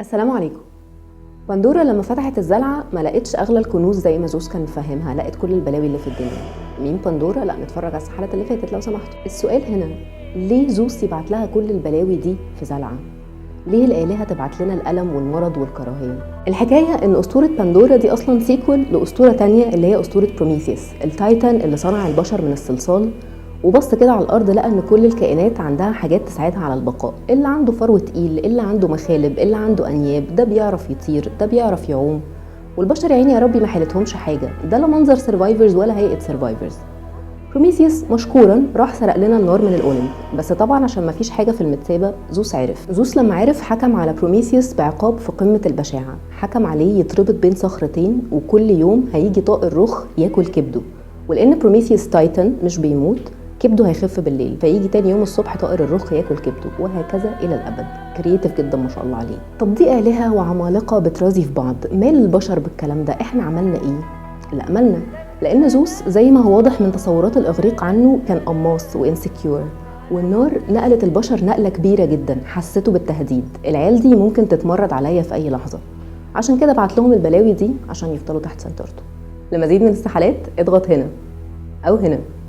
السلام عليكم. بندورة لما فتحت الزلعة ما لقتش أغلى الكنوز زي ما زوس كان مفهمها، لقت كل البلاوي اللي في الدنيا. مين بندورة؟ لا نتفرج على الحلقة اللي فاتت لو سمحتوا. السؤال هنا، ليه زوس يبعت لها كل البلاوي دي في زلعة؟ ليه الآلهة تبعت لنا الألم والمرض والكراهية؟ الحكاية إن أسطورة بندورة دي أصلا سيكول لأسطورة تانية اللي هي أسطورة بروميثيوس، التايتان اللي صنع البشر من الصلصال وبص كده على الأرض لقى إن كل الكائنات عندها حاجات تساعدها على البقاء، اللي عنده فرو تقيل، اللي عنده مخالب، اللي عنده أنياب، ده بيعرف يطير، ده بيعرف يعوم، والبشر يا عيني يا ربي ما حيلتهمش حاجة، ده لا منظر سرفايفرز ولا هيئة سرفايفرز. بروميثيوس مشكورا راح سرق لنا النار من الأولمب، بس طبعا عشان ما فيش حاجة في المتسابة زوس لما عرف حكم على بروميثيوس بعقاب في قمة البشاعة، حكم عليه يتربط بين صخرتين وكل يوم هيجي طائر رخ ياكل كبده، ولأن بروميثيوس تايتن مش بيموت كبده هيخف بالليل، فيجي تاني يوم الصبح طائر الرخ ياكل كبده، وهكذا الى الابد. كرييتيف جدا ما شاء الله عليه. طب دي آلهة وعمالقة بترازي في بعض، مال البشر بالكلام ده؟ احنا عملنا ايه؟ لا عملنا، لان زوس زي ما هو واضح من تصورات الاغريق عنه كان قماص وانسكيور، والنار نقلت البشر نقله كبيره جدا، حسته بالتهديد، العيال دي ممكن تتمرد عليا في اي لحظه، عشان كده بعت لهم البلاوي دي عشان يفضلوا تحت سيطرته. لمزيد من الاستحالات اضغط هنا او هنا.